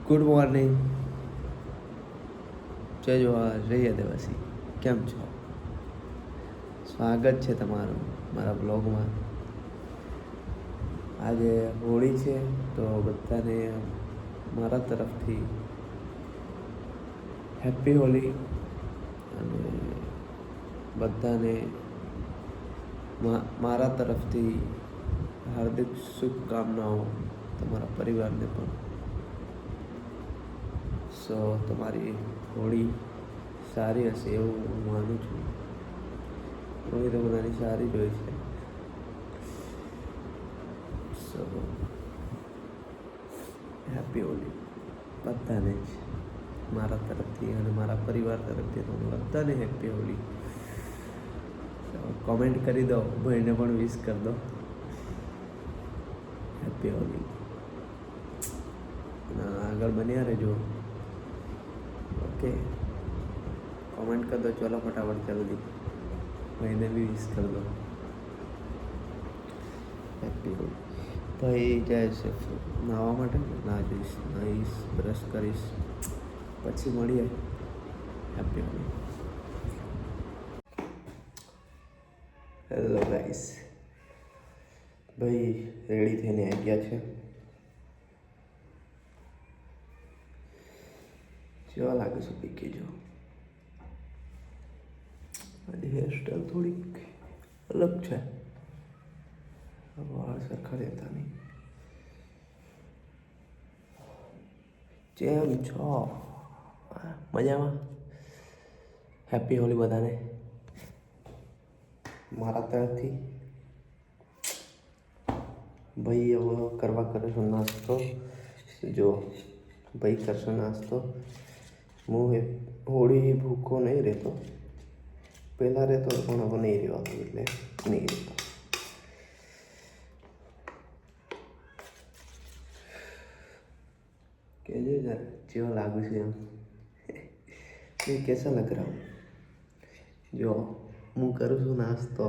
Good morning, જય જવાહર, જય આદિવાસી. કેમ છો? સ્વાગત છે તમારું મારા બ્લોગમાં. આજે હોળી છે તો બધાને મારા તરફથી હેપી હોળી અને બધાને મારા તરફથી હાર્દિક શુભકામનાઓ, તમારા પરિવારને પણ. સો તમારી હોળી સારી હશે એવું હું માનું છું. હોળી તો બધાની સારી જ હોય છે. સો હેપી હોળી બધાને જ મારા તરફથી અને મારા પરિવાર તરફથી તમને બધાને હેપી હોળી. કોમેન્ટ કરી દો, ભાઈને પણ વિશ કરી દો હેપી હોળી. આગળ બન્યા રહેજો. ઓકે, કોમેન્ટ કરી દો. ચલો ફટાફટ જલ્દી ભાઈને બી વિશ કરી દો હેપી હોળી. ભાઈ જાય છે નાહવા માટે, ના જઈશ, નાહીશ, બ્રશ કરીશ, પછી મળીએ. હેપી હોળી. હેલો ગાઈસ, ભાઈ રેડી થઈને આવી ગયા છે. કેવા લાગે છે પીકી જો. મારી હેરસ્ટાઈલ થોડીક અલગ છે, વાળ સરખા રહેતા નહીં. જેમ છો મજામાં? હેપી હોળી બધાને મારા તરફથી. ભાઈ હવે કરવા કરશો નાસ્તો. જો ભાઈ કરશો નાસ્તો. હું હોળી ભૂખો નહીં રહેતો, પહેલાં રહેતો પણ હવે નહીં રહેવાતો, એટલે નહીં રહેતો. કહેજો યાર જેવા લાગુ છે એમ, मैं कैसा लग रहा हूँ? जो હું કરું છું નાસ્તો.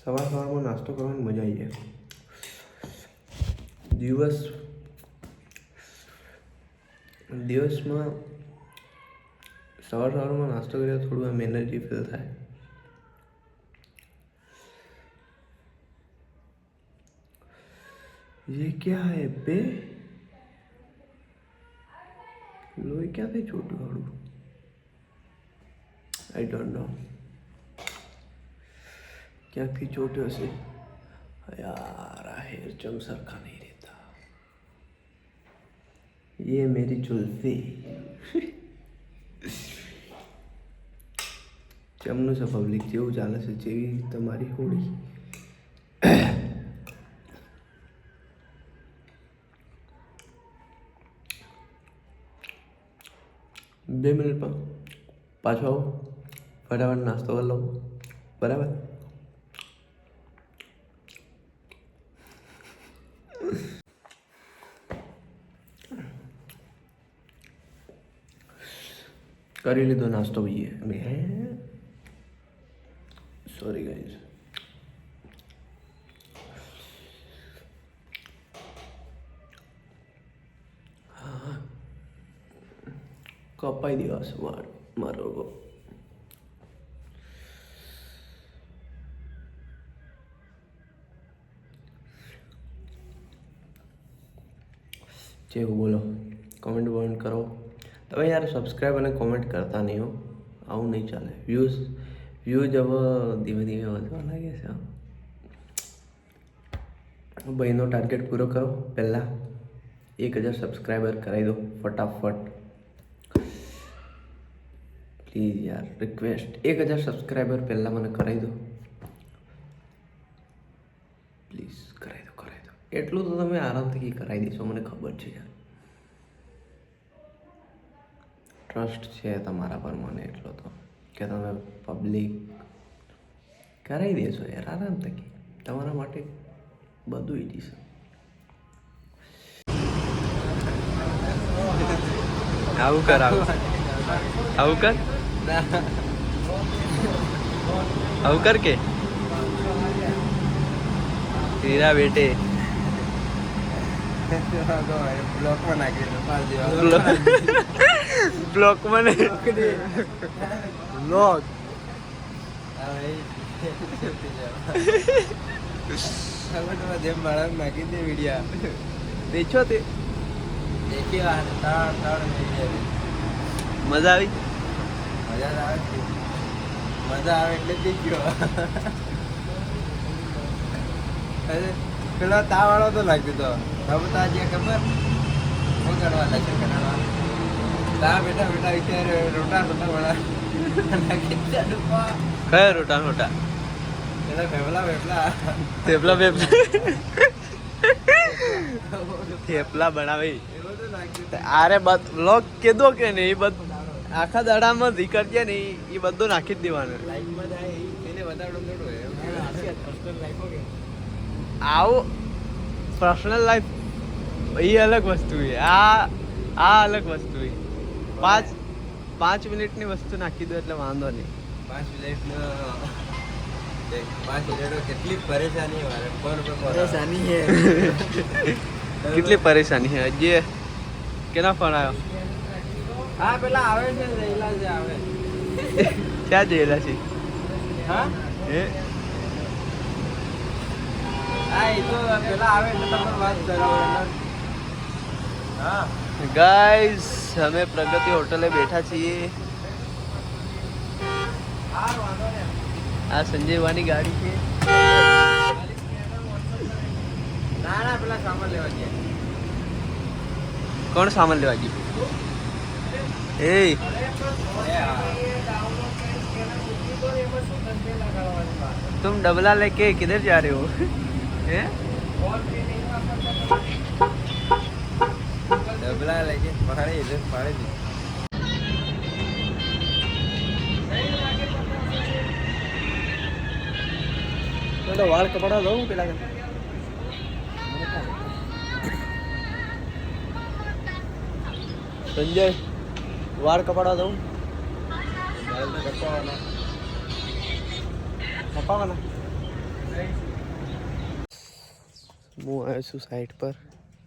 સવારમાં નાસ્તો કરવાની મજા આવી જાય. દિવસમાં સવારમાં નાસ્તો કરીએ થોડું આમ એનર્જી ફીલ થાય. ये क्या है बे? લોહી ક્યાંથી છોટું હાડું? આઈ ડોન્ટ નો, ક્યાંથી ચોટ્યો છે યાર. આ હેર ચમ સરખા નહીં રહેતા. ये मेरी जुल्फी. ચમનું છે પબ્લિક, જેવું ચાલે છે, જેવી તમારી હોળી. 2 મિનિટમાં પાછો આવો, ફટાફટ નાસ્તો કરી લો. બરાબર? કરી લીધો નાસ્તો ભાઈએ. Sorry guys. હા, કપાઈ દિવસ મારો. જેવું બોલો, કોમેન્ટ વોમેન્ટ કરો. તમે યાર સબસ્ક્રાઈબ અને કોમેન્ટ કરતા નહીં હો, આવું નહીં ચાલે. વ્યૂઝ હવે ધીમે ધીમે વધવા લાગે છે. ભાઈનો ટાર્ગેટ પૂરો કરો. પહેલાં 1000 સબસ્ક્રાઈબર કરાવી દો ફટાફટ, પ્લીઝ યાર, રિક્વેસ્ટ. 1000 સબસ્ક્રાઈબર પહેલાં મને કરાવી દો પ્લીઝ. કરાવી દો. એટલું તો તમે આરામથી કરાવી દેશો, મને ખબર છે યાર. ટ્રસ્ટ છે તમારા પર મને એટલો તો, કે તમે પબ્લિક કરાવી દેશો યાર આરામથી. તમારા માટે બધું ઈજી છે. આવું કર આવું કર આવું કર કે તેરા બેટે બ્લોકમાં નાખી બ્લોકમાં બ્લોક જેમ મારા નાખી દે વિડિયા દેખો તે મજા મજા આવી મજા આવે એટલે દેખ્યો પેલો તા વાળો તો લાગતો હતો હવે તા જે ખબર શું કરવા લશે કરવા તા બેઠા બેઠા વિચારે રોટા વાળા કયા રોટા રોટા પેલા ફેફલા થેપલા થેપલા બનાવી અરે લોક કીધો કે નહીં આખા દાડામાં જીકર છે ને એ બધું નાખી જ દેવાનું આવું પર્સનલ લાઈફ એ અલગ વસ્તુ છે આ અલગ વસ્તુ છે 5 મિનિટની વસ્તુ નાખી દો એટલે વાંધો નહીં 5 મિનિટ કેટલી પરેશાની પરેશાની છે કેટલી પરેશાની છે હજી કેના ફોન આવ્યો હા પેલા આવે છે જયલા છે આવે ક્યાં જયેલા છે હા એ હા એ તો પેલા આવે એટલે તમે વાત કરો હા ગાઈસ અમે પ્રગતિ હોટલે બેઠા છીએ આ સંજયવાની ગાડી છે ના પેલા સામાન લેવા ગયા કોણ સામાન લેવા ગયું એ तुम डबला लेके किधर जा रहे हो हैं डबला लेके पहाड़ी इधर पहाड़ी तो वाल कपड़ा दो पेला संजय वाल कपड़ा दो હું આવ્યો છું સાઈડ પર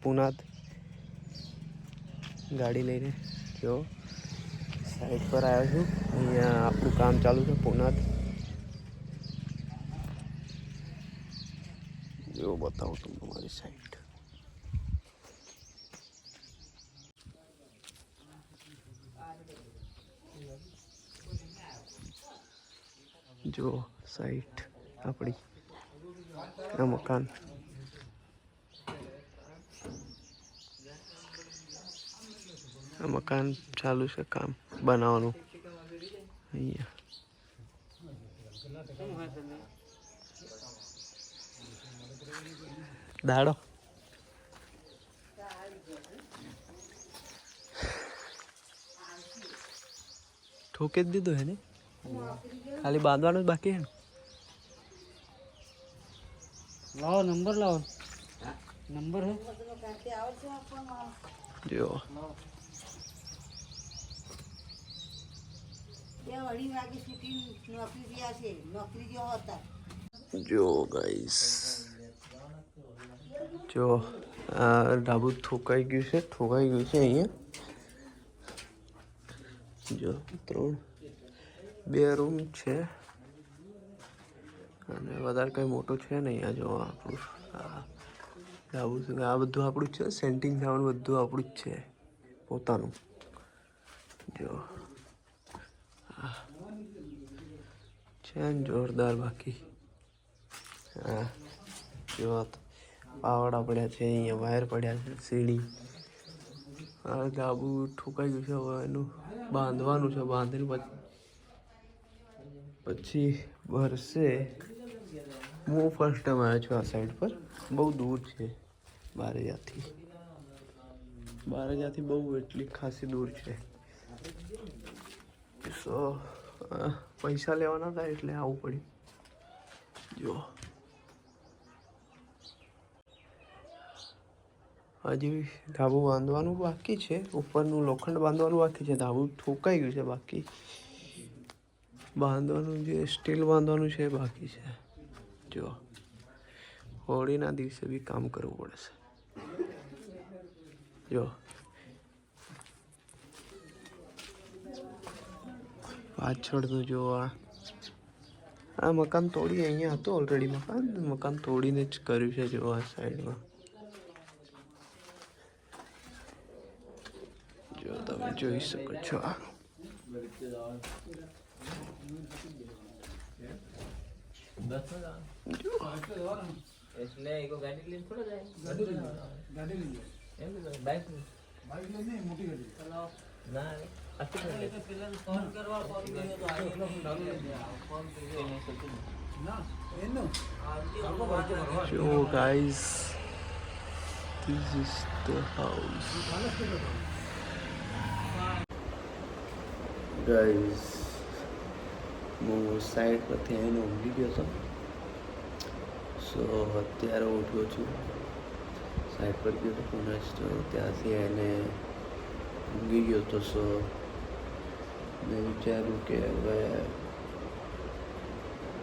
પુનાદ ગાડી લઈને જો સાઈડ પર આવ્યો છું અહીંયા આપણું કામ ચાલુ છે પુનાદ જો બતાવું તમને મારી સાઈડ જો સાઈટ આપણી આ મકાન આ મકાન ચાલુ છે કામ બનાવવાનું અહીંયા દાડો ઠોકે જ દીધું હે ને खाली बांधवानो बाकी है लाओ नंबर लाओ नंबर है जो जो गाइस जो ડાબુ ઠોકાઈ ગયું છે અહીંયા જો 2 રૂમ છે અને વધારે કંઈ મોટું છે નહીં આ જો આપણું આ બધું આપણું જ છે સેન્ટિંગ થવાનું બધું આપણું જ છે પોતાનું જો છે ને જોરદાર બાકી હા જો પાવડા પડ્યા છે અહીંયા વાયર પડ્યા છે સીડી આ ડાબુ ઠોકાઈ ગયું છે હવે એનું બાંધવાનું છે બાંધીને પછી ભરશે હું ફર્સ્ટ ટાઈમ આવ્યો છું આ સાઈડ પર બહુ દૂર છે બારેજાથી બહુ એટલી ખાસી દૂર છે સો પૈસા લેવાના હતા એટલે આવવું પડ્યું જો હજી ધાબુ બાંધવાનું બાકી છે, ઉપરનું લોખંડ બાંધવાનું બાકી છે, ધાબુ ઠોકાઈ ગયું છે, બાકી બાંધવાનું જે સ્ટીલ બાંધવાનું છે એ બાકી છે. જો હોળીના દિવસે બી કામ કરવું પડશે. જો પાછળનું જો આ મકાન તોડી અહીંયા હતું ઓલરેડી મકાન તોડીને જ કર્યું છે. જો આ સાઈડમાં જો તમે જોઈ શકો છો. આ એટલે એકો ગાડી લઈને થોડો જાય. ગાડી લઈને એમ બાઈક લઈને મોટી ગાડી ના પેલા ફોન કરવા ફોન કર્યો તો ફોન કર્યો ના એનો જો guys, this is the house. Guys હું સાઈડ પરથી આવીને ઊંઘી ગયો હતો. સો અત્યારે ઉઠ્યો છું, સાઈડ પર ગયો હતો પુનઃ, તો ત્યાંથી આવીને ઊંઘી ગયો હતો. સો મેં વિચાર્યું કે હવે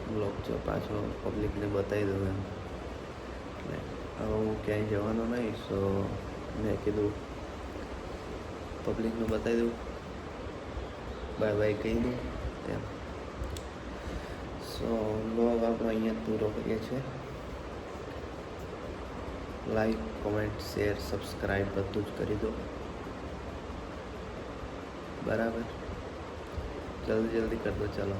બ્લોગ જો પાછો પબ્લિકને બતાવી દઉં એમ. એટલે હવે હું ક્યાંય જવાનો નહીં, સો મેં કીધું પબ્લિકને બતાવી દઉં, બાય બાય કહી દઉં એમ. સો બ્લોગ આપણો અહીંયા જ પૂરો કરીએ છીએ. લાઈક, કોમેન્ટ, શેર, સબસ્ક્રાઈબ બધું જ કરી દો. બરાબર, જલ્દી કરી દો. ચાલો.